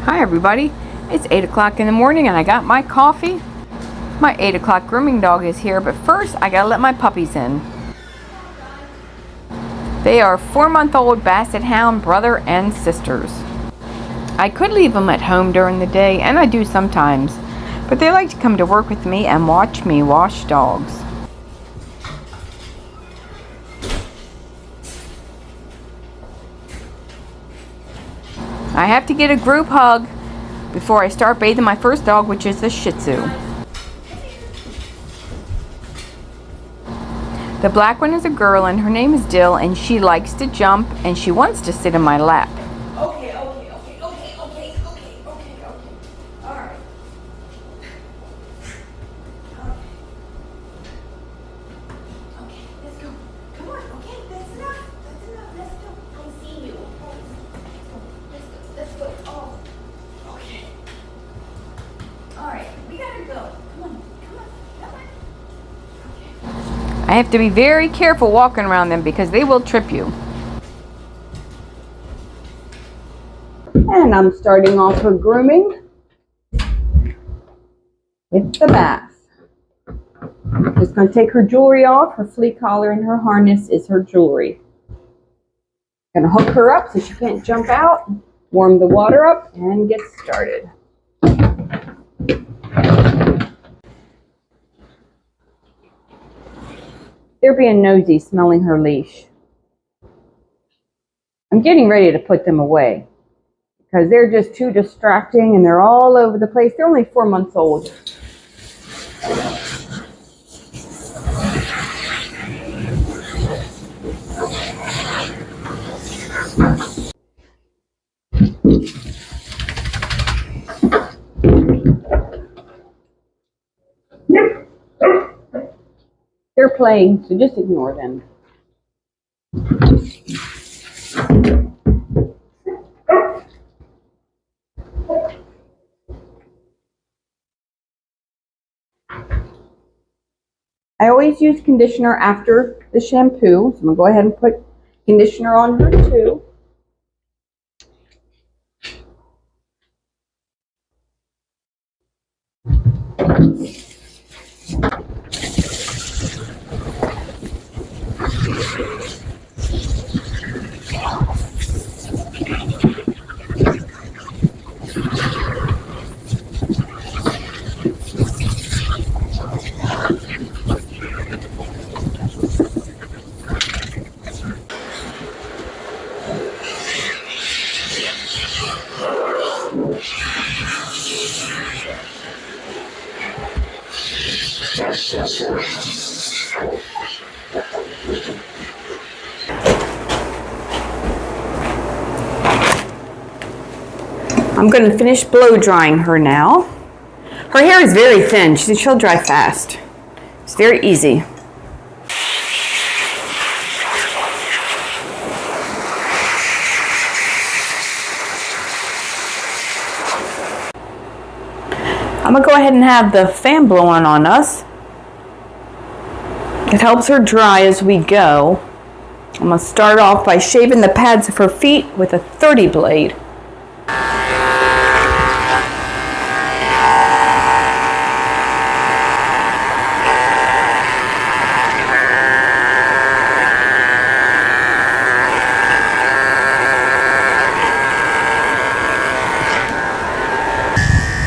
Hi everybody, it's 8 o'clock in the morning and I got my coffee. My 8 o'clock grooming dog is here, but first I gotta let my puppies in. They are 4-month-old Basset Hound brother and sisters. I could leave them at home during the day, and I do sometimes, but they like to come to work with me and watch me wash dogs. I have to get a group hug before I start bathing my first dog, which is the Shihtzu. The black one is a girl and her name is Dill, and she likes to jump and she wants to sit in my lap. Okay. All right. Okay, let's go. Come on, okay, that's enough. Let's go. I see you. Let's go. Oh, okay. All right, we gotta go. Come on. I have to be very careful walking around them because they will trip you. And I'm starting off her grooming with the bath. Just going to take her jewelry off. Her flea collar and her harness is her jewelry. Going to hook her up so she can't jump out, warm the water up, and get started. They're being nosy, smelling her leash. I'm getting ready to put them away because they're just too distracting and they're all over the place. They're only 4 months old. They're playing, so just ignore them. I always use conditioner after the shampoo, so I'm going to go ahead and put conditioner on her too. I'm going to finish blow drying her now. Her hair is very thin. She'll dry fast. It's very easy. I'm going to go ahead and have the fan blowing on us. It helps her dry as we go. I'm going to start off by shaving the pads of her feet with a 30 blade.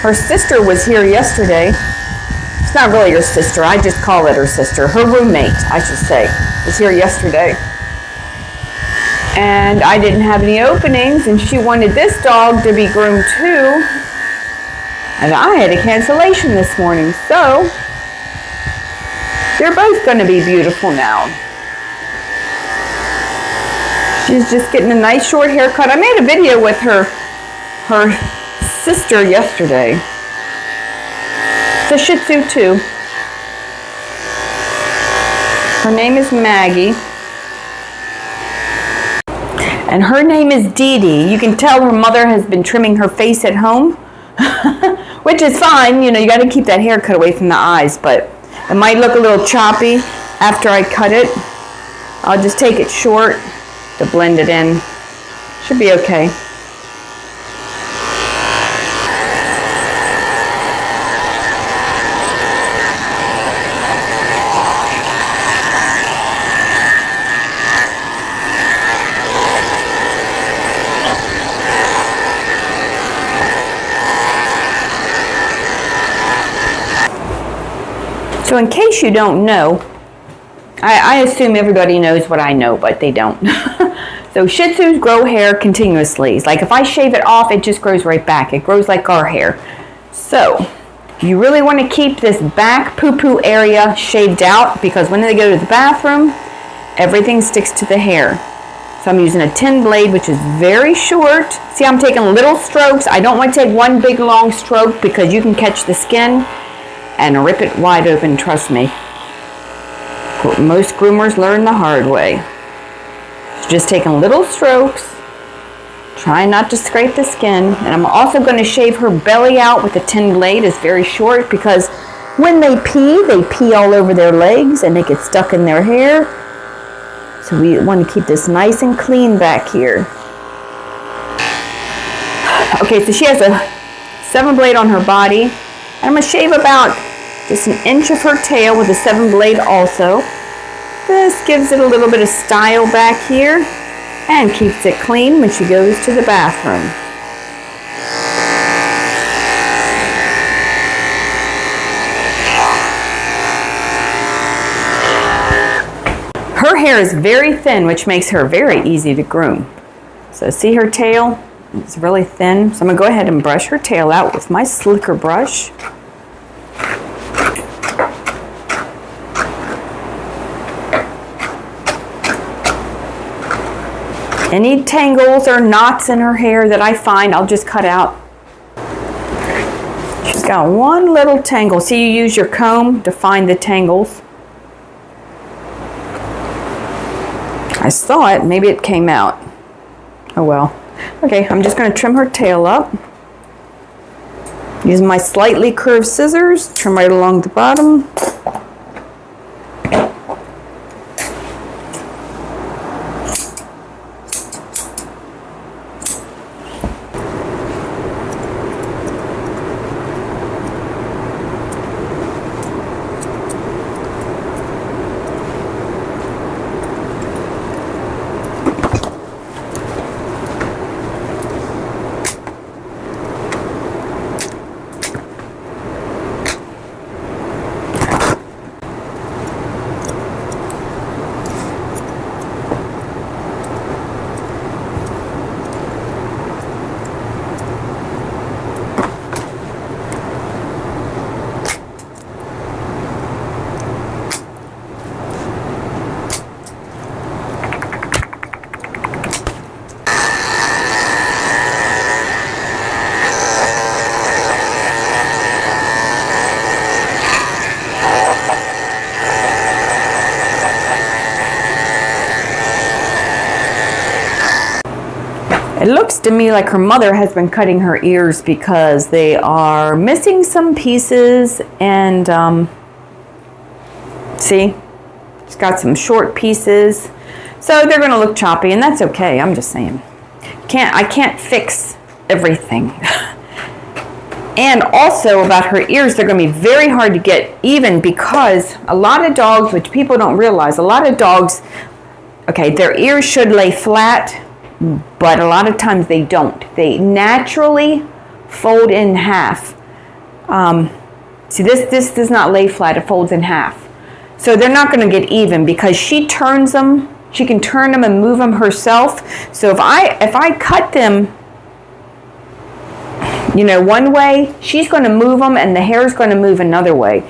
Her sister was here yesterday. It's not really her sister, I just call it her sister. Her roommate, I should say, was here yesterday. And I didn't have any openings, and she wanted this dog to be groomed too. And I had a cancellation this morning, so they're both going to be beautiful now. She's just getting a nice short haircut. I made a video with her sister yesterday. It's a Shih Tzu too. Her name is Maggie. And her name is Dee Dee. You can tell her mother has been trimming her face at home, which is fine. You know, you got to keep that hair cut away from the eyes, but it might look a little choppy after I cut it. I'll just take it short to blend it in. Should be okay. So in case you don't know, I assume everybody knows what I know, but they don't. So Shih Tzus grow hair continuously. It's like if I shave it off, it just grows right back. It grows like our hair. So you really want to keep this back poo-poo area shaved out, because when they go to the bathroom, everything sticks to the hair. So I'm using a 10 blade, which is very short. See, I'm taking little strokes. I don't want to take one big long stroke, because you can catch the skin and rip it wide open, trust me. Most groomers learn the hard way. Just taking little strokes, trying not to scrape the skin. And I'm also going to shave her belly out with the 10 blade. It's very short, because when they pee all over their legs and they get stuck in their hair. So we want to keep this nice and clean back here. Okay, so she has a 7 blade on her body. And I'm going to shave about just an inch of her tail with a 7 blade also. This gives it a little bit of style back here and keeps it clean when she goes to the bathroom. Her hair is very thin, which makes her very easy to groom. So see her tail? It's really thin. So I'm going to go ahead and brush her tail out with my slicker brush. Any tangles or knots in her hair that I find, I'll just cut out. She's got one little tangle. See, you use your comb to find the tangles. I saw it, maybe it came out. Oh well. Okay, I'm just going to trim her tail up. Using my slightly curved scissors, trim right along the bottom. It looks to me like her mother has been cutting her ears, because they are missing some pieces, and see, she's got some short pieces, so they're going to look choppy, and that's okay. I'm just saying, I can't fix everything. And also about her ears, they're going to be very hard to get even, because a lot of dogs, which people don't realize, a lot of dogs, okay, their ears should lay flat, but a lot of times they don't. They naturally fold in half. See, this does not lay flat, it folds in half. So they're not going to get even, because she turns them, she can turn them and move them herself. So if I cut them, you know, one way, she's going to move them and the hair is going to move another way.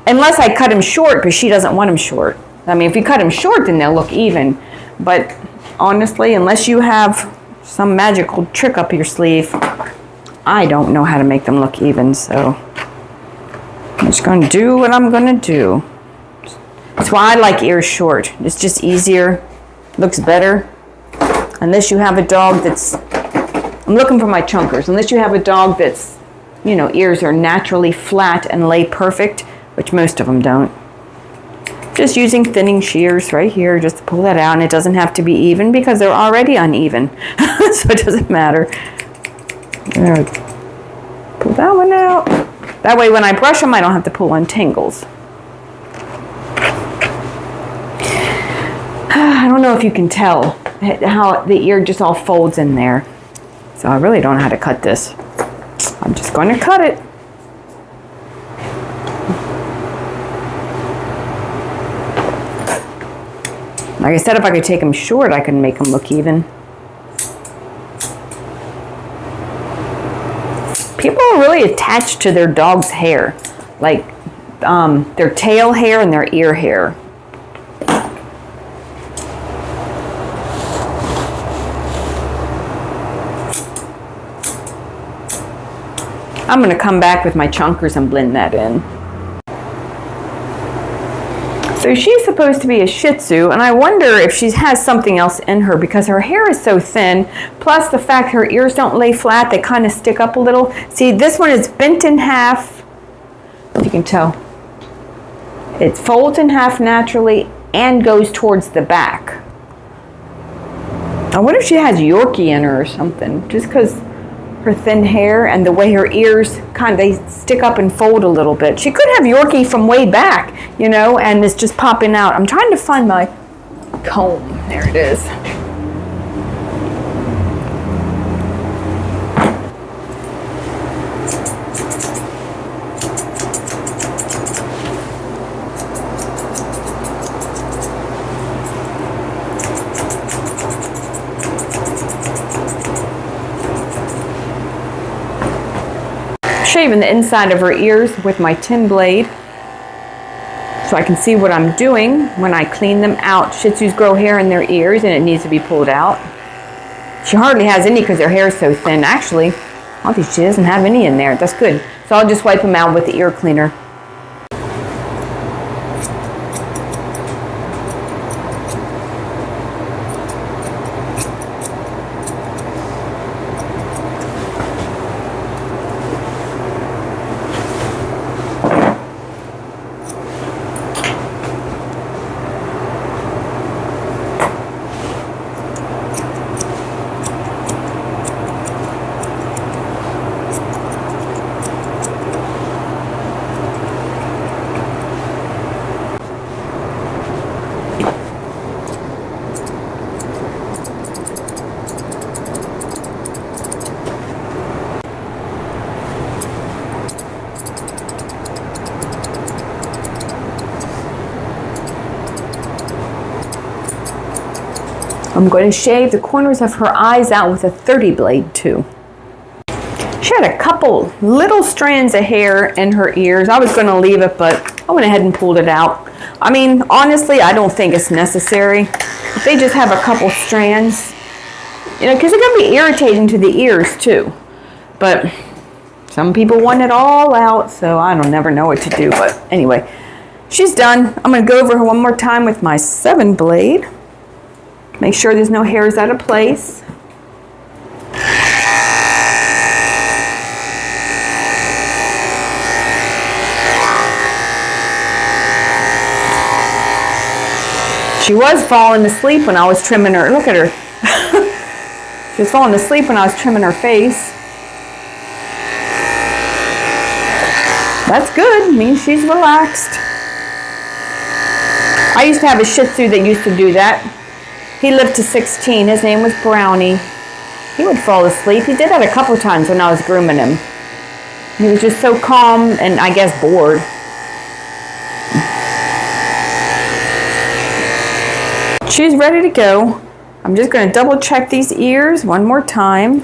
Unless I cut them short, but she doesn't want them short. I mean, if you cut them short, then they'll look even. But honestly, unless you have some magical trick up your sleeve, I don't know how to make them look even, so I'm just going to do what I'm going to do. That's why I like ears short. It's just easier, looks better. Unless you have a dog that's, I'm looking for my chunkers, unless you have a dog that's, you know, ears are naturally flat and lay perfect, which most of them don't. Just using thinning shears right here just to pull that out, and it doesn't have to be even because they're already uneven, so it doesn't matter. Pull that one out. That way when I brush them, I don't have to pull on tangles. I don't know if you can tell how the ear just all folds in there, so I really don't know how to cut this. I'm just going to cut it. Like I said, if I could take them short, I could make them look even. People are really attached to their dog's hair. Like their tail hair and their ear hair. I'm going to come back with my chunkers and blend that in. So she's supposed to be a Shihtzu, and I wonder if she has something else in her because her hair is so thin, plus the fact her ears don't lay flat, they kind of stick up a little. See, this one is bent in half, if you can tell. It folds in half naturally and goes towards the back. I wonder if she has Yorkie in her or something, just because her thin hair and the way her ears they stick up and fold a little bit. She could have Yorkie from way back, you know, and it's just popping out. I'm trying to find my comb. There it is. Shaving the inside of her ears with my tin blade so I can see what I'm doing when I clean them out. Shih Tzus grow hair in their ears and it needs to be pulled out. She hardly has any because her hair is so thin. Actually, I don't think she doesn't have any in there. That's good. So I'll just wipe them out with the ear cleaner. I'm going to shave the corners of her eyes out with a 30 blade too. She had a couple little strands of hair in her ears. I was going to leave it, but I went ahead and pulled it out. I mean, honestly, I don't think it's necessary. If they just have a couple strands, you know, because it's going to be irritating to the ears too. But some people want it all out, so I don't never know what to do. But anyway, she's done. I'm going to go over her one more time with my 7 blade. Make sure there's no hairs out of place. She was falling asleep when I was trimming her. Look at her. She was falling asleep when I was trimming her face. That's good. Means she's relaxed. I used to have a Shih Tzu that used to do that. He lived to 16. His name was Brownie. He would fall asleep. He did that a couple times when I was grooming him. He was just so calm and I guess bored. She's ready to go. I'm just going to double check these ears one more time.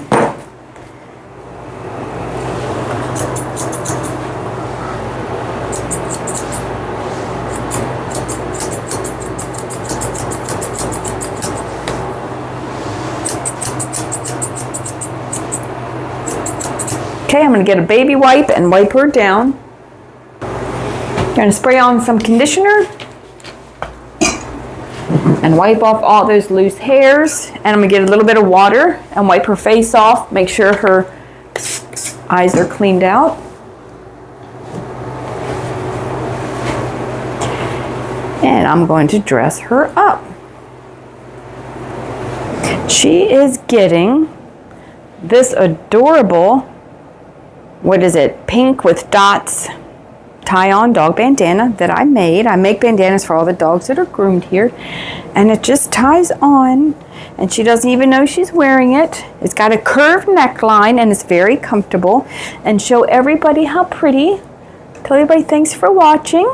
Okay, I'm going to get a baby wipe and wipe her down. Going to spray on some conditioner and wipe off all those loose hairs. And I'm going to get a little bit of water and wipe her face off. Make sure her eyes are cleaned out. And I'm going to dress her up. She is getting this adorable, what is it, pink with dots tie-on dog bandana that I made. I make bandanas for all the dogs that are groomed here. And it just ties on, and she doesn't even know she's wearing it. It's got a curved neckline, and it's very comfortable. And show everybody how pretty. Tell everybody thanks for watching.